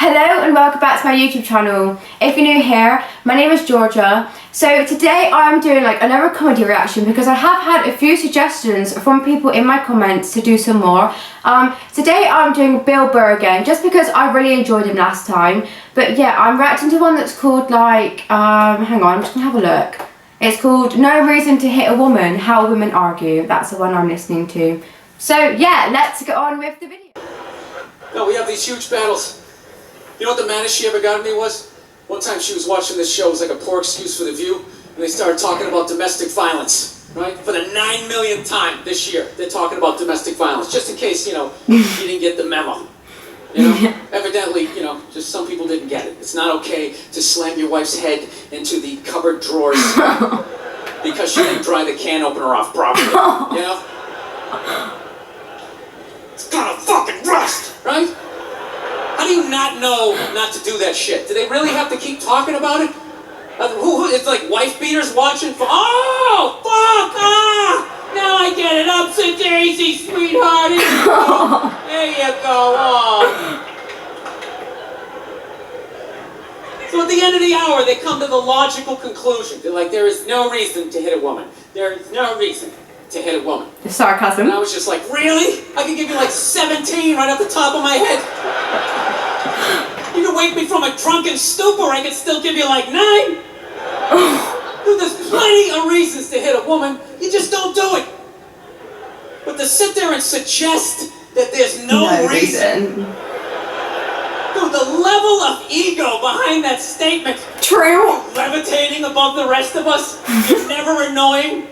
Hello and welcome back to my YouTube channel. If you're new here, my name is Georgia. So today I'm doing another comedy reaction because I have had a few suggestions from people in my comments to do some more. Today I'm doing Bill Burr again just because I really enjoyed him last time. But yeah, I'm reacting to one that's called hang on, I'm just gonna have a look. It's called No Reason to Hit a Woman, How Women Argue. That's the one I'm listening to. So yeah, let's get on with the video. No, we have these huge battles. You know what the maddest she ever got at me was? One time she was watching this show, it was like a poor excuse for the View, and they started talking about domestic violence, right? For the 9 millionth time this year, they're talking about domestic violence, just in case, you didn't get the memo. Evidently, just some people didn't get it. It's not okay to slam your wife's head into the cupboard drawers because she didn't dry the can opener off properly, It's gonna fucking rust, right? How do you not know not to do that shit? Do they really have to keep talking about it? It's like wife beaters watching for, oh, fuck, now I get it, upsy daisy, sweetheart, there you go, So at the end of the hour, they come to the logical conclusion. They're like, there is no reason to hit a woman. There is no reason to hit a woman. The sarcasm. And I was just like, really? I can give you 17 right off the top of my head. You can wake me from a drunken stupor, I can still give you 9. Dude, there's plenty of reasons to hit a woman, you just don't do it. But to sit there and suggest that there's no reason. Dude, the level of ego behind that statement. True. Levitating above the rest of us, you're never annoying.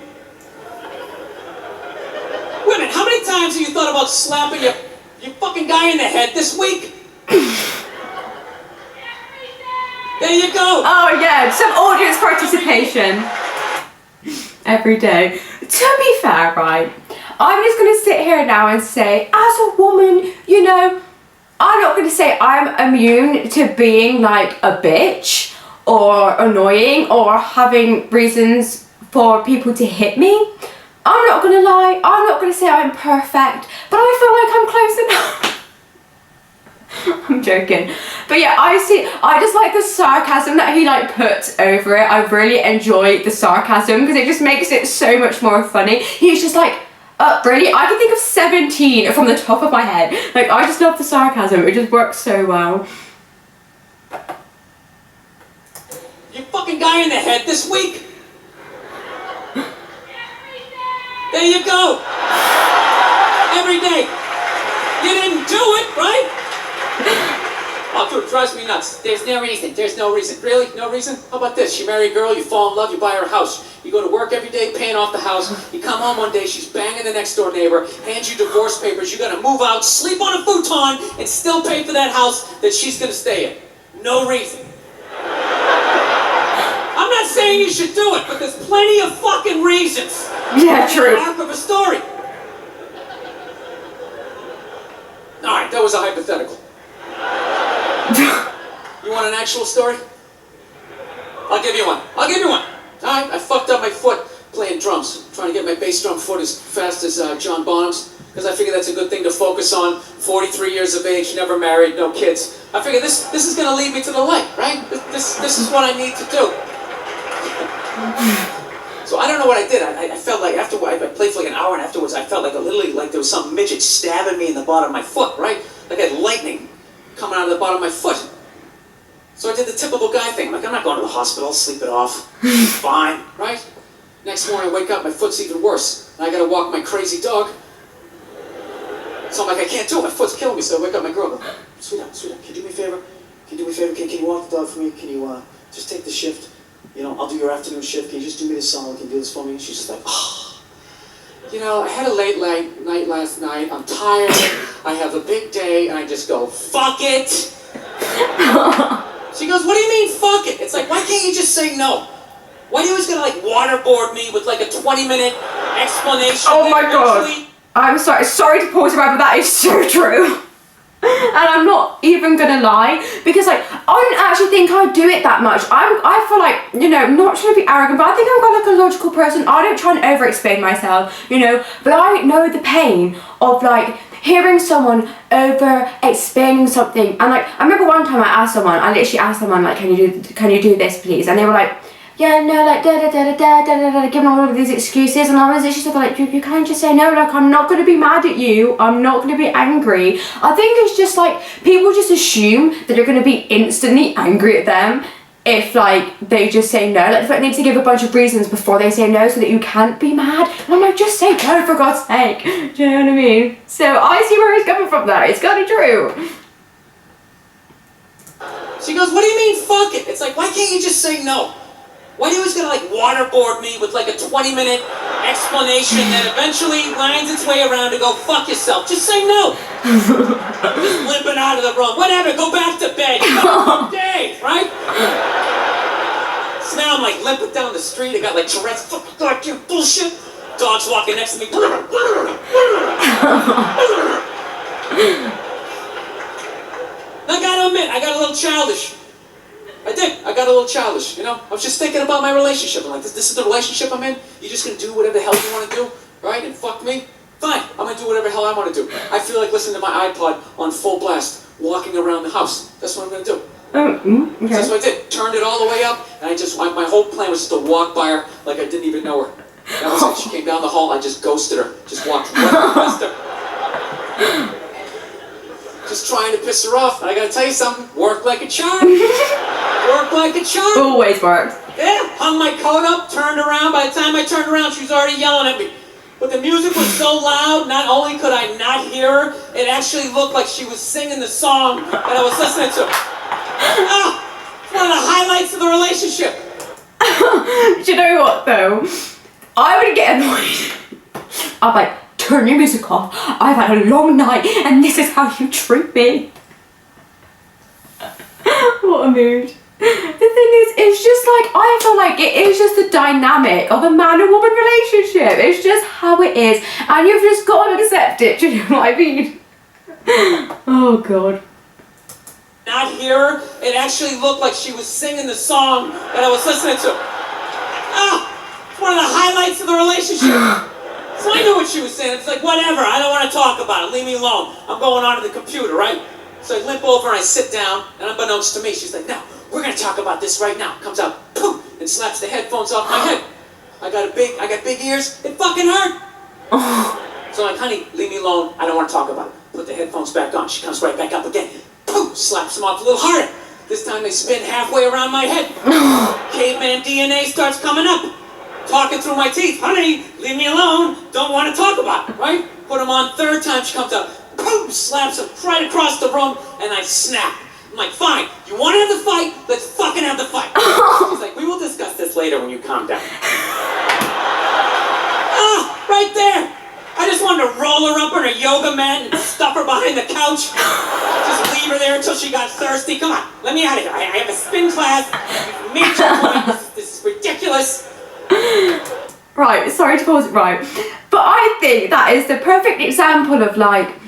Women, how many times have you thought about slapping your fucking guy in the head this week? There you go. Oh yeah, some audience participation. Every day. To be fair, right, I'm just going to sit here now and say, as a woman, I'm not going to say I'm immune to being a bitch or annoying or having reasons for people to hit me. I'm not going to lie, I'm not going to say I'm perfect, but I feel like I'm close enough. I'm joking. But yeah, I just like the sarcasm that he puts over it. I really enjoy the sarcasm because it just makes it so much more funny. He's just really? I can think of 17 from the top of my head. I just love the sarcasm. It just works so well. You fucking guy in the head this week? There you go. Every day. You didn't do it, right? Oh, dude, it drives me nuts. There's no reason. There's no reason. Really? No reason? How about this? You marry a girl, you fall in love, you buy her a house. You go to work every day paying off the house. You come home one day, she's banging the next door neighbor, hands you divorce papers, you gotta move out, sleep on a futon, and still pay for that house that she's gonna stay in. No reason. I'm not saying you should do it, but there's plenty of fucking reasons. Yeah, true. The arc of a story. Alright, that was a hypothetical. You want an actual story? I'll give you one. Alright, I fucked up my foot playing drums. Trying to get my bass drum foot as fast as John Bonham's. Because I figure that's a good thing to focus on. 43 years of age, never married, no kids. I figure this is going to lead me to the light, right? This is what I need to do. So I don't know what I did. I felt like after I played for an hour, and afterwards I felt literally there was some midget stabbing me in the bottom of my foot, right? I had lightning coming out of the bottom of my foot. So I did the typical guy thing. I'm not going to the hospital, I'll sleep it off. Fine, right? Next morning I wake up, my foot's even worse. And I gotta walk my crazy dog. So I'm I can't do it, my foot's killing me. So I wake up my girl, go, sweetheart, can you do me a favor? Can you walk the dog for me? Can you just take the shift? I'll do your afternoon shift. Can you just do me this song? Can you do this for me? And she's just like, I had a late night last night. I'm tired. I have a big day. And I just go, fuck it. She goes, what do you mean, fuck it? It's why can't you just say no? Why are you always gonna waterboard me with a 20-minute explanation? Oh my god. I'm sorry to pause around, but that is so true. And I'm not even gonna lie, because I don't actually think I do it that much. I feel not trying to be arrogant, but I think I'm quite a logical person. I don't try and over-explain myself, but I know the pain of hearing someone over explaining something, and like I remember one time I literally asked someone like, can you do this please, and they were like, yeah, no, like da da da da da da da da, giving all of these excuses, and I was literally like, you can't just say no, like I'm not gonna be mad at you, I'm not gonna be angry. I think it's just like people just assume that you're gonna be instantly angry at them if like they just say no, like they need to give a bunch of reasons before they say no so that you can't be mad. And I'm like, just say no for God's sake. Do you know what I mean? So I see where he's coming from there. It's kind of true. She goes, what do you mean fuck it? It's like, why can't you just say no? Why do you always gotta like waterboard me with like a 20-minute explanation that eventually winds its way around to go fuck yourself? Just say no. Just limping out of the room. Whatever, go back to bed. You got a good day, right? So now I'm like limping down the street. I got like Tourette's. Fuck you, bullshit. Dog's walking next to me. I gotta admit, I got a little childish. I did. I got a little childish, you know? I was just thinking about my relationship. I'm like, this is the relationship I'm in? You're just gonna do whatever the hell you wanna do, right? And fuck me? Fine. I'm gonna do whatever the hell I wanna do. I feel like listening to my iPod on full blast, walking around the house. That's what I'm gonna do. Okay. That's what I did. Turned it all the way up, and my whole plan was just to walk by her like I didn't even know her. That was it. She came down the hall, I just ghosted her. Just walked right past her. Just trying to piss her off. And I gotta tell you something, worked like a charm. Worked like a charm. Always works. Yeah, hung my coat up, turned around. By the time I turned around, she was already yelling at me. But the music was so loud, not only could I not hear her, it actually looked like she was singing the song that I was listening to. Ah, it's one of the highlights of the relationship. Do you know what though? I would get annoyed. I'm like, turn your music off. I've had a long night and this is how you treat me. What a mood. The thing is, it's just like, I feel like it is just the dynamic of a man and woman relationship. It's just how it is. And you've just got to accept it. Do you know what I mean? Oh God. Not hear her, it actually looked like she was singing the song that I was listening to. Ah, it's one of the highlights of the relationship. So I knew what she was saying. It's like, whatever, I don't want to talk about it. Leave me alone. I'm going on to the computer, right? So I limp over and I sit down, and unbeknownst to me, she's like, no, we're going to talk about this right now. Comes out, poof, and slaps the headphones off my head. I got big ears. It fucking hurt. So I'm like, honey, leave me alone. I don't want to talk about it. Put the headphones back on. She comes right back up again. Poof, slaps them off a little harder. This time they spin halfway around my head. Caveman DNA starts coming up. Talking through my teeth. Honey, leave me alone. Don't want to talk about it, right? Put them on. Third time she comes up. Boom, slaps him right across the room, and I snap. I'm like, fine, you want to have the fight? Let's fucking have the fight. She's like, we will discuss this later when you calm down. Ah, right there. I just wanted to roll her up on a yoga mat and stuff her behind the couch. Just leave her there until she got thirsty. Come on, let me out of here. I have a spin class. You've made your point. This is ridiculous. Right, sorry to pause it, right. But I think that is the perfect example of like,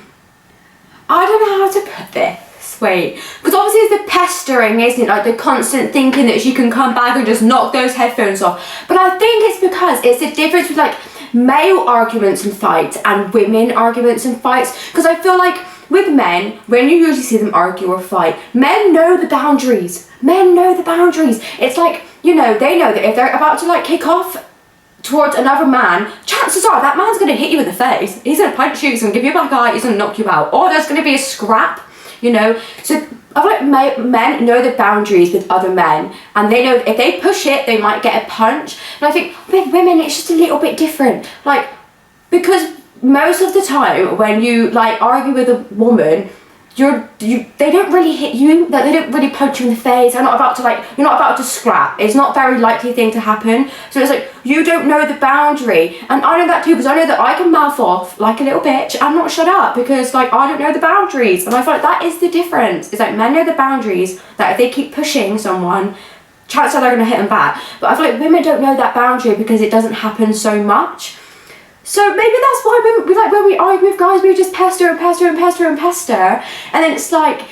I don't know how to put this, wait. Because obviously it's the pestering, isn't it? Like the constant thinking that she can come back and just knock those headphones off. But I think it's because it's the difference with like male arguments and fights and women arguments and fights. Because I feel like with men, when you usually see them argue or fight, men know the boundaries. Men know the boundaries. It's like, you know, they know that if they're about to like kick off towards another man, chances are that man's going to hit you in the face. He's going to punch you, he's going to give you a black eye, he's going to knock you out. Or there's going to be a scrap, you know. So I feel like men know the boundaries with other men. And they know if they push it, they might get a punch. And I think with women, it's just a little bit different. Like, because most of the time when you like argue with a woman, they don't really hit you, like they don't really punch you in the face. You're not about to scrap. It's not a very likely thing to happen. So it's like, you don't know the boundary. And I know that too, because I know that I can mouth off like a little bitch and not shut up because like I don't know the boundaries. And I feel like that is the difference. It's like men know the boundaries, that if they keep pushing someone, chances are they're going to hit them back. But I feel like women don't know that boundary because it doesn't happen so much. So maybe that's why when we argue with guys, we just pester and pester and pester and pester. And then it's like,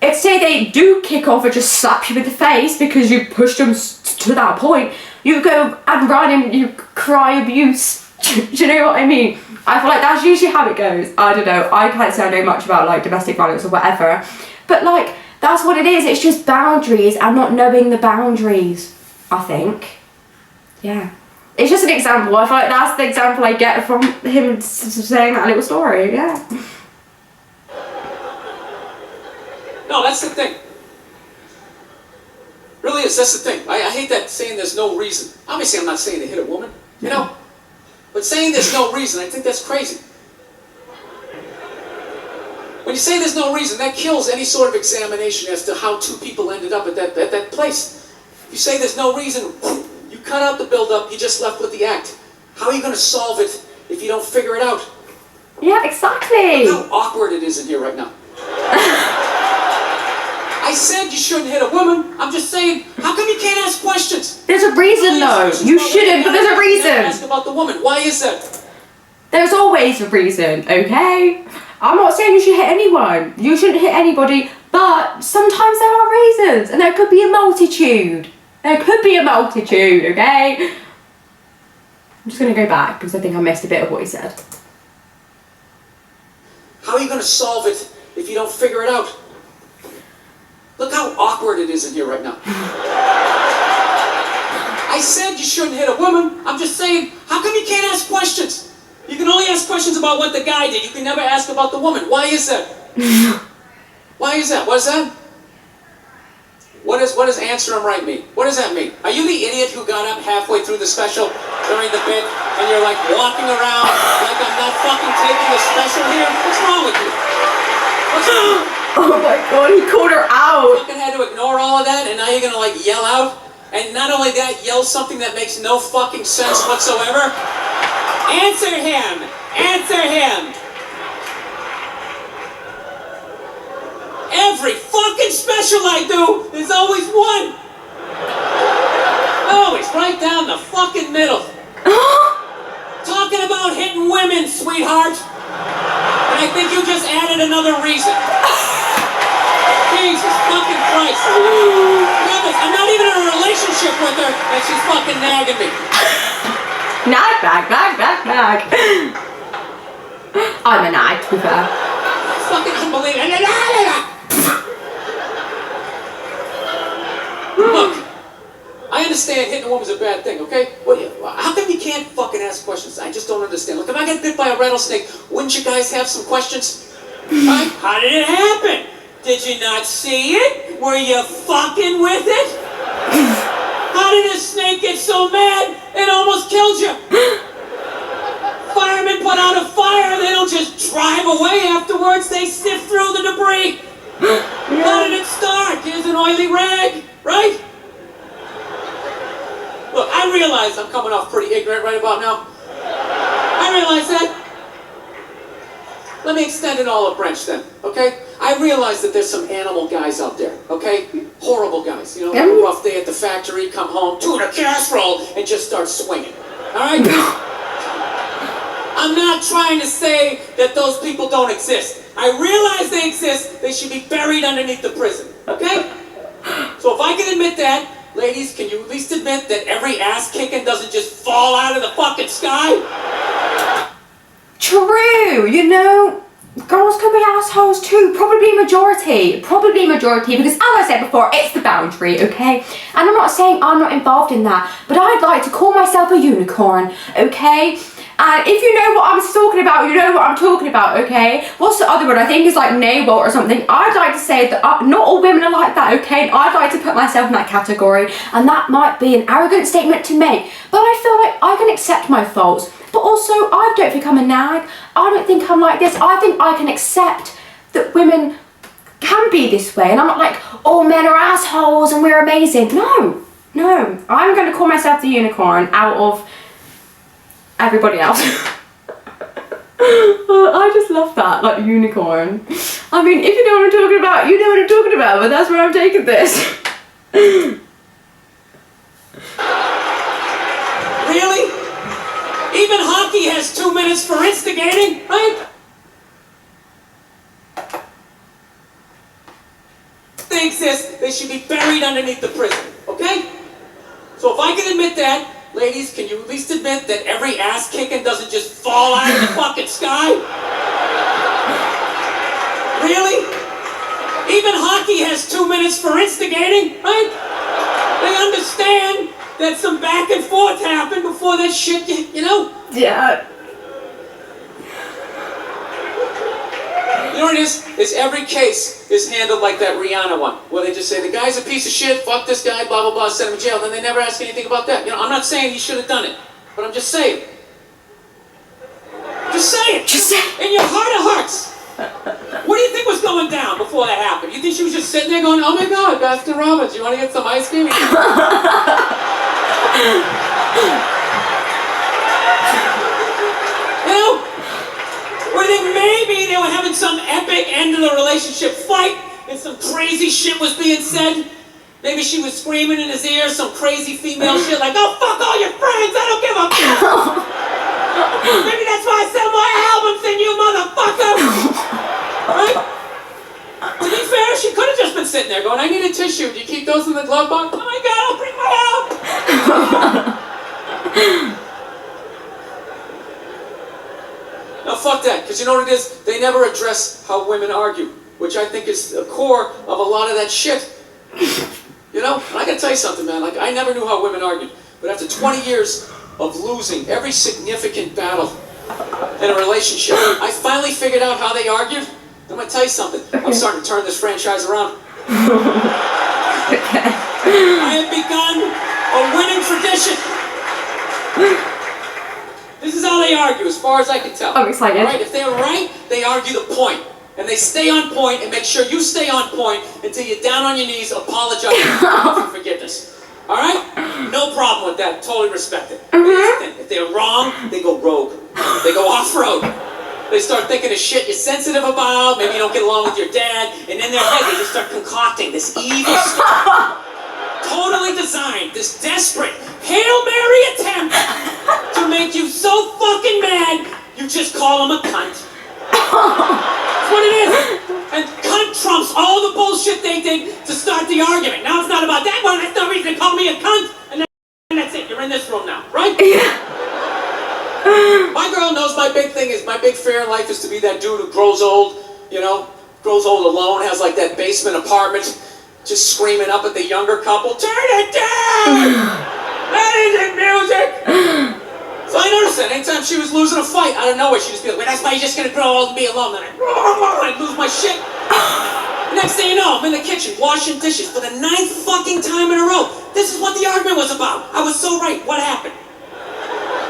if say they do kick off and just slap you in the face because you pushed them to that point, you go and run and you cry abuse Do you know what I mean? I feel like that's usually how it goes. I don't know. I can't say I know much about like domestic violence or whatever. But like, that's what it is. It's just boundaries and not knowing the boundaries, I think. Yeah. It's just an example. I feel like that's the example I get from him saying that little story. Yeah. No, that's the thing. Really is, that's the thing. I hate that saying there's no reason. Obviously, I'm not saying to hit a woman, you know? But saying there's no reason, I think that's crazy. When you say there's no reason, that kills any sort of examination as to how two people ended up at that place. If you say there's no reason, you cut out the build-up, you're just left with the act. How are you going to solve it if you don't figure it out? Yeah, exactly. Look how awkward it is in here right now. I said you shouldn't hit a woman. I'm just saying, how come you can't ask questions? There's a reason though. You shouldn't, but there's a reason. Ask about the woman. Why is that? There's always a reason, okay? I'm not saying you should hit anyone. You shouldn't hit anybody, but sometimes there are reasons, and there could be a multitude. There could be a multitude, okay? I'm just going to go back because I think I missed a bit of what he said. How are you going to solve it if you don't figure it out? Look how awkward it is in here right now. I said you shouldn't hit a woman. I'm just saying, how come you can't ask questions? You can only ask questions about what the guy did. You can never ask about the woman. Why is that? Why is that? What is that? What does answer him right mean? What does that mean? Are you the idiot who got up halfway through the special during the bit and you're like walking around like I'm not fucking taking a special here? What's wrong with you? What's wrong? Oh my god, he called her out. You fucking had to ignore all of that and now you're gonna like yell out? And not only that, yell something that makes no fucking sense whatsoever? Answer him! Answer him! Every fucking special I do, there's always one! Always right down the fucking middle. Talking about hitting women, sweetheart. And I think you just added another reason. Jesus fucking Christ. I'm not even in a relationship with her and she's fucking nagging me. Nag. I'm a nag, to be fair. It's fucking unbelievable. Look, I understand hitting a woman's a bad thing, okay? How come you can't fucking ask questions? I just don't understand. Look, if I get bit by a rattlesnake, wouldn't you guys have some questions? Right? How did it happen? Did you not see it? Were you fucking with it? How did this snake get so mad it almost killed you? Firemen put out a fire, they don't just drive away afterwards, they sift through the debris. How did it start? Here's an oily rag, right? Look, I realize I'm coming off pretty ignorant right about now. I realize that. Let me extend an olive branch then, okay? I realize that there's some animal guys out there, okay? Horrible guys, you know, have a rough day at the factory, come home, tuna casserole, and just start swinging, all right? I'm not trying to say that those people don't exist. I realize they exist, they should be buried underneath the prison, okay? So if I can admit that, ladies, can you at least admit that every ass kicking doesn't just fall out of the fucking sky? True, you know, girls can be assholes too, probably majority, because as I said before, it's the boundary, okay? And I'm not saying I'm not involved in that, but I'd like to call myself a unicorn, okay? And if you know what I'm talking about, you know what I'm talking about, okay? What's the other one? I think it's like navel or something. I'd like to say that not all women are like that, okay? And I'd like to put myself in that category, and that might be an arrogant statement to make, but I feel like I can accept my faults. But also, I don't think I'm a nag. I don't think I'm like this. I think I can accept that women can be this way. And I'm not like, all men are assholes and we're amazing. No. I'm going to call myself the unicorn out of everybody else. I just love that, like unicorn. I mean, if you know what I'm talking about, you know what I'm talking about, but that's where I'm taking this. Really? Even hockey has 2 minutes for instigating, right? They exist, they should be buried underneath the prison, okay? So if I can admit that, Ladies, can you at least admit that every ass kicking doesn't just fall out of the fucking sky? Really? Even hockey has 2 minutes for instigating, right? They understand that some back and forth happened before that shit, you know? Yeah. You know what it is? Is every case is handled like that Rihanna one, where they just say, the guy's a piece of shit, fuck this guy, blah, blah, blah, send him to jail, then they never ask anything about that. You know, I'm not saying he should have done it, but I'm just saying. Just say it. Just say in your heart of hearts. What do you think was going down before that happened? You think she was just sitting there going, oh my God, Baskin Robbins, you want to get some ice cream? You know? Or do you think maybe they were having some epic end of the relationship fight and some crazy shit was being said? Maybe she was screaming in his ear some crazy female shit like, oh, fuck all your friends, I don't give a fuck. Maybe that's why I sell more albums than you, motherfucker. Right? To be fair, she could have just been sitting there going, I need a tissue. Do you keep those in the glove box? Oh my God, I'll bring my help. No, fuck that, because you know what it is? They never address how women argue, which I think is the core of a lot of that shit. You know? And I gotta tell you something, man. Like, I never knew how women argued, but after 20 years of losing every significant battle in a relationship, I finally figured out how they argued. I'm gonna tell you something. I'm starting to turn this franchise around. I have begun a winning tradition. This is how they argue, as far as I can tell. I'm excited. All right, if they're right, they argue the point. And they stay on point and make sure you stay on point until you're down on your knees apologizing for forgiveness. All right? No problem with that. Totally respect it. But here's the thing. If they're wrong, they go rogue. They go off-road. They start thinking of shit you're sensitive about. Maybe you don't get along with your dad. And in their head, they just start concocting this evil story. Totally designed, this desperate Hail Mary attempt to make you so fucking mad, you just call them a cunt. That's what it is. And cunt trumps all the bullshit they did to start the argument. Now it's not about that one, that's no reason to call me a cunt. And that's it, you're in this room now, right? My girl knows my big thing is, my big fear in life is to be that dude who grows old, you know, grows old alone, has like that basement apartment, just screaming up at the younger couple, turn it down! That isn't music! So I noticed that anytime she was losing a fight, out of nowhere, she'd just be like, well, that's why you're just gonna grow old and be alone. Then I'd lose my shit. Next thing you know, I'm in the kitchen washing dishes for the 9th fucking time in a row. This is what the argument was about. I was so right. What happened?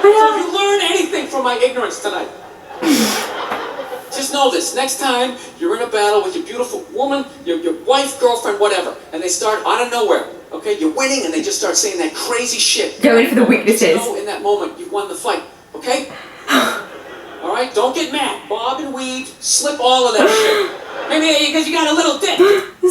So if you learn anything from my ignorance tonight, just know this. Next time you're in a battle with your beautiful woman, your wife, girlfriend, whatever, and they start out of nowhere, okay, you're winning, and they just start saying that crazy shit. Going for the weaknesses. Just know in that moment you won the fight, okay? All right, don't get mad. Bob and weave, slip all of that shit. Maybe because you got a little dick.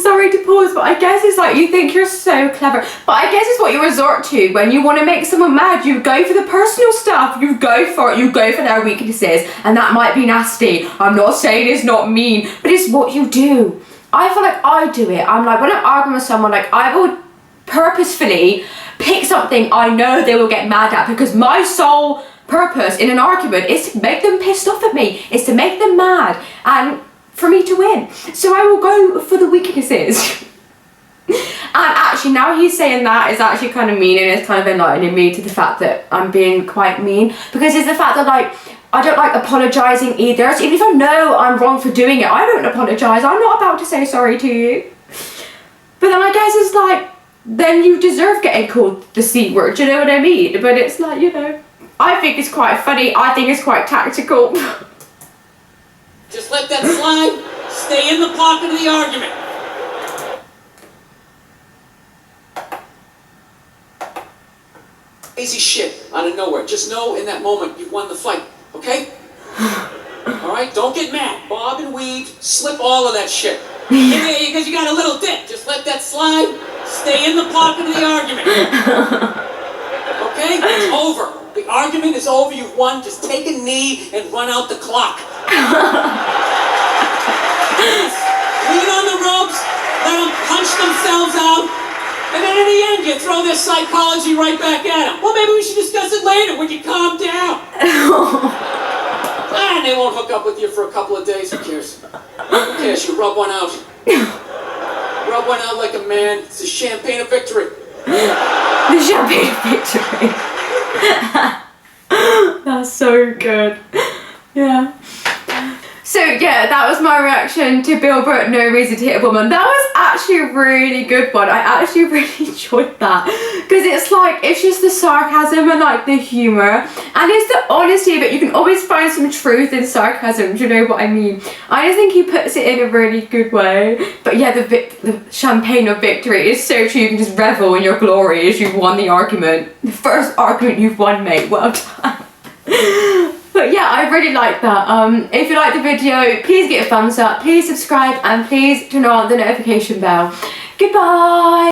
Sorry to pause, but I guess it's like you think you're so clever. But I guess it's what you resort to when you want to make someone mad. You go for the personal stuff. You go for it. You go for their weaknesses. And that might be nasty. I'm not saying it's not mean, but it's what you do. I feel like I do it. I'm like, when I'm arguing with someone, like I will purposefully pick something I know they will get mad at, because my sole purpose in an argument is to make them pissed off at me. Is to make them mad. And for me to win. So I will go for the weaknesses. And actually, now he's saying that is actually kind of mean, and it's kind of enlightening me to the fact that I'm being quite mean, because it's the fact that like I don't like apologising either. So even if I know I'm wrong for doing it, I don't apologise. I'm not about to say sorry to you. But then I guess it's like, then you deserve getting called the C word, do you know what I mean? But it's like, you know, I think it's quite funny. I think it's quite tactical. Just let that slide. Stay in the pocket of the argument. Crazy shit out of nowhere. Just know in that moment you won the fight, okay? All right, don't get mad. Bob and weave, slip all of that shit. Maybe because you got a little dick. Just let that slide. Stay in the pocket of the argument. Okay? It's over. The argument is over. You've won. Just take a knee and run out the clock. Lean on the ropes, let them punch themselves out, And then in the end, you throw this psychology right back at him. Well, maybe we should discuss it later when you calm down. And they won't hook up with you for a couple of days. Who cares? Who cares? You rub one out. Rub one out like a man. It's a champagne of victory. The champagne of victory. That's so good. Yeah. So yeah, that was my reaction to Bill Burr, No Reason to Hit a Woman. That was actually a really good one. I actually really enjoyed that. Because it's just the sarcasm and like the humour. And it's the honesty of it. You can always find some truth in sarcasm, do you know what I mean? I just think he puts it in a really good way. But yeah, the champagne of victory is so true. You can just revel in your glory as you've won the argument. The first argument you've won, mate. Well done. But yeah, I really like that. If you like the video, please give it a thumbs up, please subscribe, and please turn on the notification bell. Goodbye!